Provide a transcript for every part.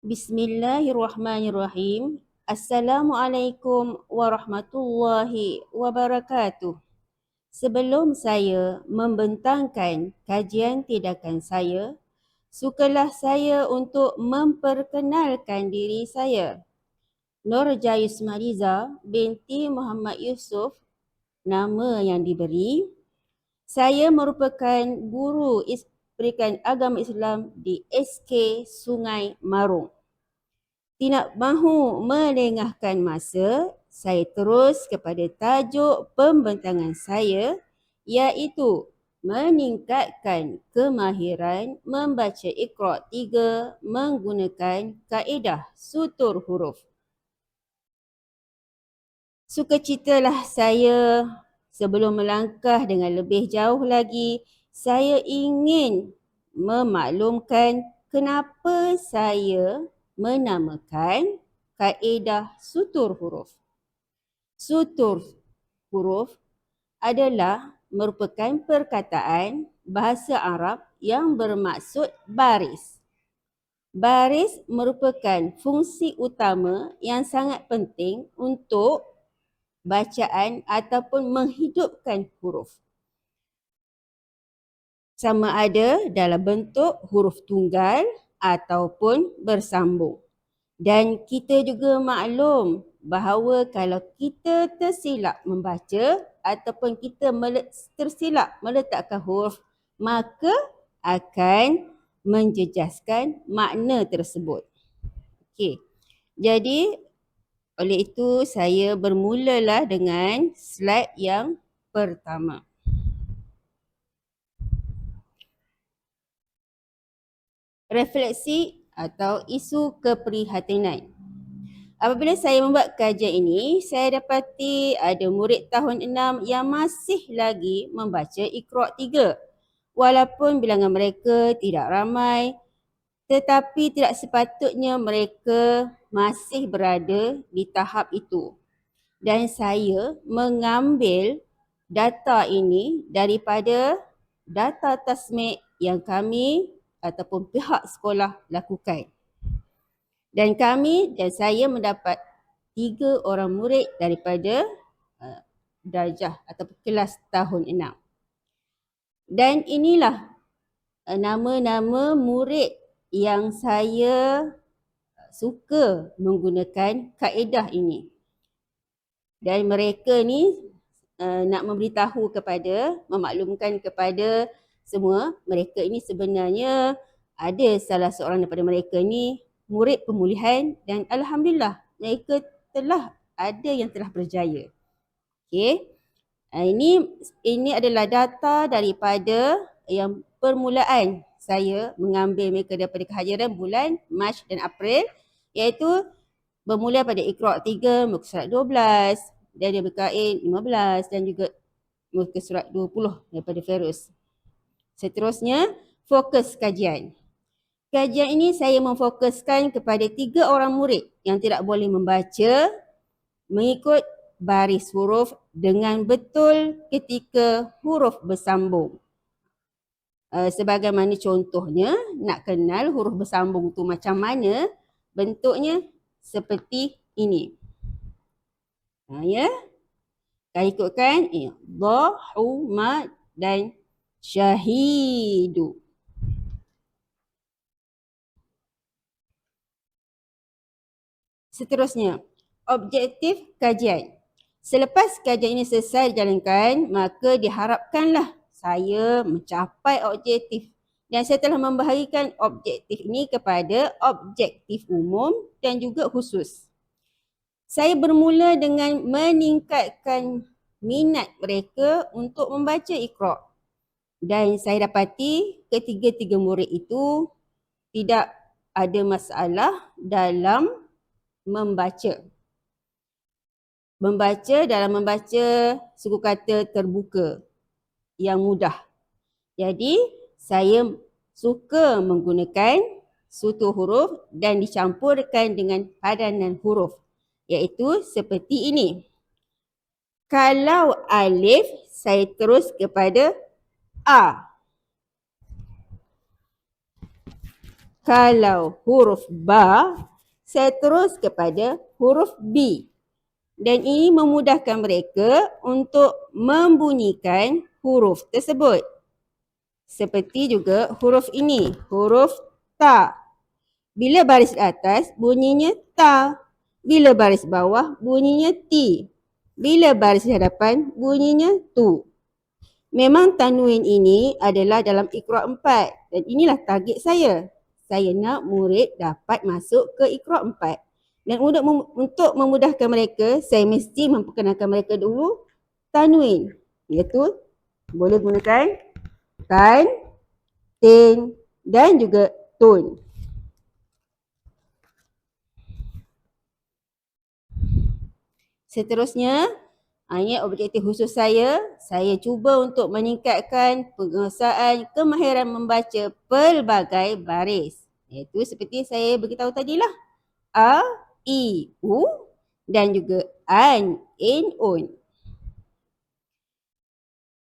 Bismillahirrahmanirrahim. Assalamualaikum warahmatullahi wabarakatuh. Sebelum saya membentangkan kajian tindakan saya, sukalah saya untuk memperkenalkan diri saya. Nurjayus Mariza binti Muhammad Yusuf, nama yang diberi. Saya merupakan guru Pendidikan Agama Islam di SK Sungai Marung. Tidak mahu melengahkan masa, saya terus kepada tajuk pembentangan saya, iaitu meningkatkan kemahiran membaca Iqra' 3 menggunakan kaedah sutur huruf. Sukacitalah saya sebelum melangkah dengan lebih jauh lagi, saya ingin memaklumkan kenapa saya menamakan kaedah sutur huruf. Sutur huruf adalah merupakan perkataan bahasa Arab yang bermaksud baris. Baris merupakan fungsi utama yang sangat penting untuk bacaan ataupun menghidupkan huruf. Sama ada dalam bentuk huruf tunggal ataupun bersambung. Dan kita juga maklum bahawa kalau kita tersilap membaca ataupun kita tersilap meletakkan huruf, maka akan menjejaskan makna tersebut. Okey. Jadi oleh itu saya bermulalah dengan slide yang pertama. Refleksi atau isu keprihatinan. Apabila saya membuat kajian ini, saya dapati ada murid tahun 6 yang masih lagi membaca Iqra' 3. Walaupun bilangan mereka tidak ramai, tetapi tidak sepatutnya mereka masih berada di tahap itu. Dan saya mengambil data ini daripada data tasmik yang kami ataupun pihak sekolah lakukan. Dan saya mendapat 3 orang murid daripada darjah atau kelas tahun 6. Dan inilah nama-nama murid yang saya suka menggunakan kaedah ini. Dan mereka ni nak memberitahu memaklumkan kepada semua, mereka ini sebenarnya ada salah seorang daripada mereka ni murid pemulihan dan alhamdulillah mereka ada yang telah berjaya. Okey. Ini adalah data daripada yang permulaan saya mengambil mereka daripada kehadiran bulan Mac dan April, iaitu bermula pada Iqra' 3 muka surat 12 dan dia berkain 15 dan juga muka surat 20 daripada Ferus. Seterusnya, fokus kajian. Kajian ini saya memfokuskan kepada 3 orang murid yang tidak boleh membaca mengikut baris huruf dengan betul ketika huruf bersambung. Sebagaimana contohnya, nak kenal huruf bersambung tu macam mana, bentuknya seperti ini. Ya. Kita ikutkan dha, hu, ma dan syahidu. Seterusnya, objektif kajian. Selepas kajian ini selesai dijalankan, maka diharapkanlah saya mencapai objektif. Dan saya telah membahagikan objektif ini kepada objektif umum dan juga khusus. Saya bermula dengan meningkatkan minat mereka untuk membaca Iqra'. Dan saya dapati ketiga-tiga murid itu tidak ada masalah dalam membaca. Dalam membaca suku kata terbuka yang mudah. Jadi saya suka menggunakan sutur huruf dan dicampurkan dengan padanan huruf, iaitu seperti ini. Kalau alif, saya terus kepada A. Kalau huruf ba, saya terus kepada huruf B. Dan ini memudahkan mereka untuk membunyikan huruf tersebut. Seperti juga huruf ini, huruf ta. Bila baris atas, bunyinya ta. Bila baris bawah, bunyinya ti. Bila baris hadapan, bunyinya tu. Memang tanwin ini adalah dalam Iqra' 4 dan inilah target saya. Saya nak murid dapat masuk ke Iqra' 4. Dan untuk memudahkan mereka, saya mesti memperkenalkan mereka dulu tanwin. Iaitu boleh gunakan tan, tin dan juga tun. Seterusnya, ini objektif khusus saya cuba untuk meningkatkan penguasaan kemahiran membaca pelbagai baris. Iaitu seperti saya beritahu tadilah. A, I, U dan juga an, in, un.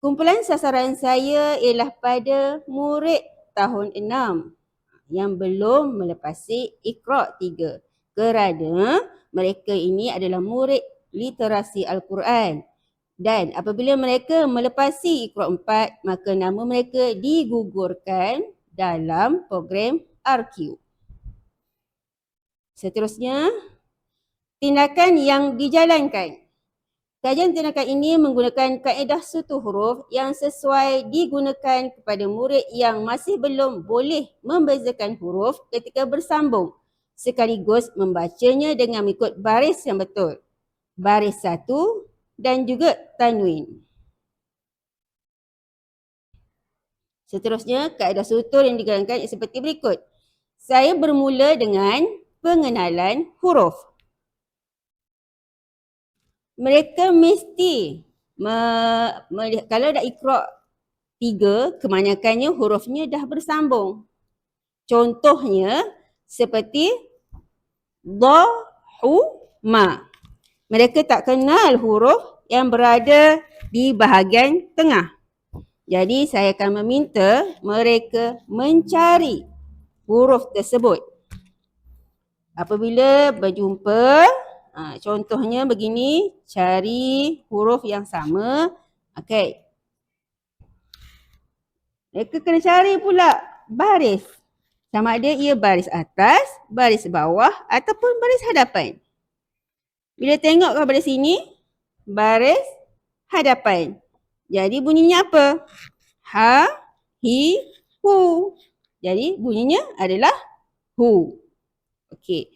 Kumpulan sasaran saya ialah pada murid tahun 6 yang belum melepasi Iqra' 3 kerana mereka ini adalah murid literasi Al-Quran. Dan apabila mereka melepasi Iqra' 4, maka nama mereka digugurkan dalam program RQ. Seterusnya, tindakan yang dijalankan. Kajian tindakan ini menggunakan kaedah sutu huruf yang sesuai digunakan kepada murid yang masih belum boleh membezakan huruf ketika bersambung sekaligus membacanya dengan mengikut baris yang betul. Baris satu dan juga tanwin. Seterusnya, kaedah sutur yang digunakan seperti berikut. Saya bermula dengan pengenalan huruf. Mereka mesti, kalau dah Iqra' 3, kebanyakannya hurufnya dah bersambung. Contohnya, seperti dha, hu, ma. Mereka tak kenal huruf yang berada di bahagian tengah. Jadi, saya akan meminta mereka mencari huruf tersebut. Apabila berjumpa, contohnya begini, cari huruf yang sama. Okey. Mereka kena cari pula baris. Sama ada ia baris atas, baris bawah ataupun baris hadapan. Bila tengok kepada sini, baris hadapan. Jadi bunyinya apa? Ha, hi, hu. Jadi bunyinya adalah hu. Okey.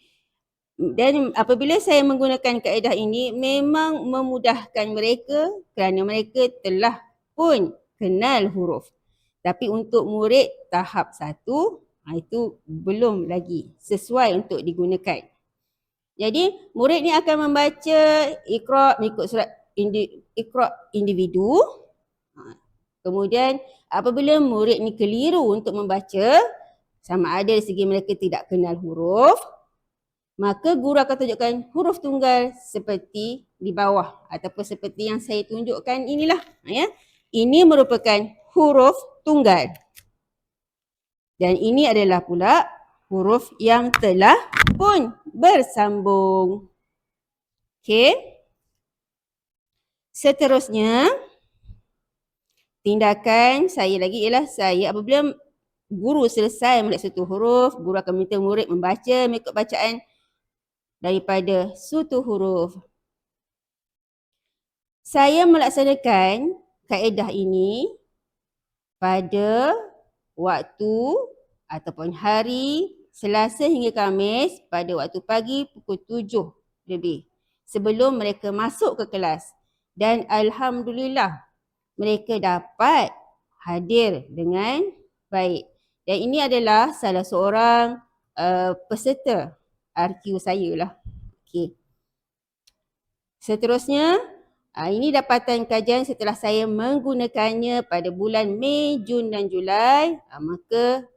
Dan apabila saya menggunakan kaedah ini, memang memudahkan mereka kerana mereka telah pun kenal huruf. Tapi untuk murid tahap 1, itu belum lagi sesuai untuk digunakan. Jadi murid ni akan membaca Iqra' mengikut surat Iqra' individu. Kemudian apabila murid ni keliru untuk membaca, sama ada dari segi mereka tidak kenal huruf, maka guru akan tunjukkan huruf tunggal seperti di bawah ataupun seperti yang saya tunjukkan inilah. Ya. Ini merupakan huruf tunggal. Dan ini adalah pula huruf yang telah pun bersambung. Okey. Seterusnya, tindakan saya lagi ialah saya apabila guru selesai melihat satu huruf, guru akan minta murid membaca mengikut bacaan daripada sutu huruf. Saya melaksanakan kaedah ini pada waktu ataupun hari Selasa hingga Khamis pada waktu pagi pukul 7 lebih sebelum mereka masuk ke kelas. Dan alhamdulillah mereka dapat hadir dengan baik. Dan ini adalah salah seorang peserta RQ saya lah. Okay. Seterusnya, ini dapatan kajian setelah saya menggunakannya pada bulan Mei, Jun dan Julai. Maka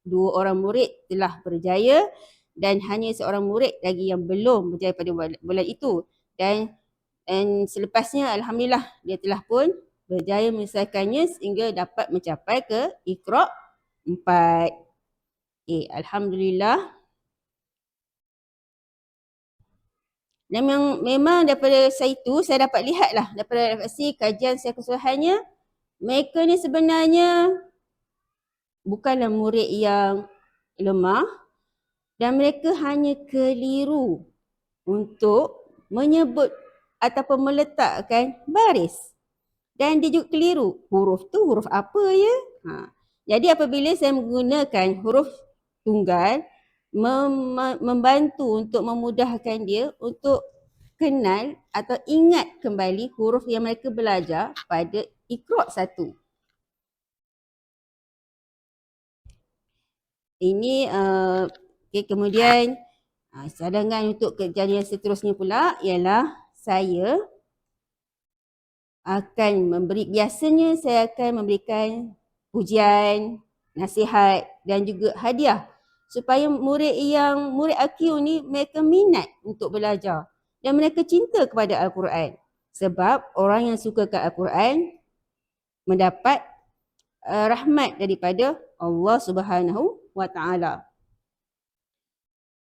2 orang murid telah berjaya dan hanya seorang murid lagi yang belum berjaya pada bulan itu. Dan selepasnya alhamdulillah dia telah pun berjaya menyelesaikannya sehingga dapat mencapai ke Iqra' 4. Alhamdulillah. Dan memang daripada saya dapat lihatlah daripada refleksi kajian saya keseluruhannya, mereka ni sebenarnya bukanlah murid yang lemah dan mereka hanya keliru untuk menyebut ataupun meletakkan baris. Dan dia juga keliru. Huruf tu huruf apa ya? Jadi apabila saya menggunakan huruf tunggal, membantu untuk memudahkan dia untuk kenal atau ingat kembali huruf yang mereka belajar pada Iqra' 1. Ini kemudian cadangan untuk kerjaan yang seterusnya pula ialah saya biasanya saya akan memberikan pujian, nasihat dan juga hadiah supaya murid AQ ni mereka minat untuk belajar dan mereka cinta kepada Al-Quran. Sebab orang yang suka ke Al-Quran mendapat rahmat daripada Allah Subhanahu wa Ta'ala.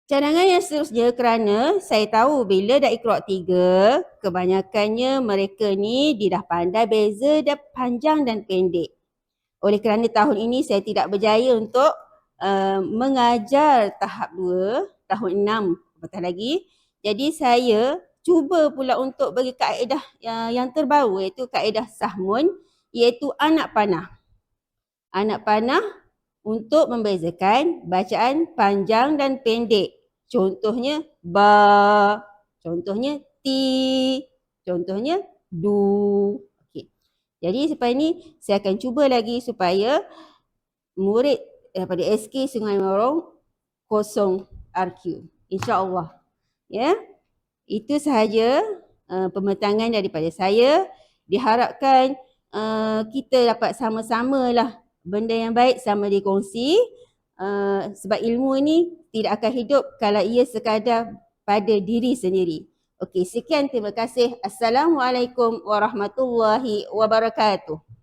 Cadangan yang seterusnya kerana saya tahu bila dah Iqra' 3, kebanyakannya mereka ni dia dah pandai beza dah panjang dan pendek. Oleh kerana tahun ini saya tidak berjaya untuk mengajar tahap 2, tahun 6 apatah lagi. Jadi saya cuba pula untuk bagi kaedah yang terbaru iaitu kaedah Sahmun, iaitu anak panah. Anak panah untuk membezakan bacaan panjang dan pendek. Contohnya ba, contohnya ti, contohnya du. Okey. Jadi supaya ni saya akan cuba lagi supaya murid daripada SK Sungai Morong kosong RQ. InsyaAllah. Ya. Itu sahaja pembentangan daripada saya. Diharapkan kita dapat sama-samalah benda yang baik sama dikongsi. Sebab ilmu ini tidak akan hidup kalau ia sekadar pada diri sendiri. Okey, sekian, terima kasih. Assalamualaikum warahmatullahi wabarakatuh.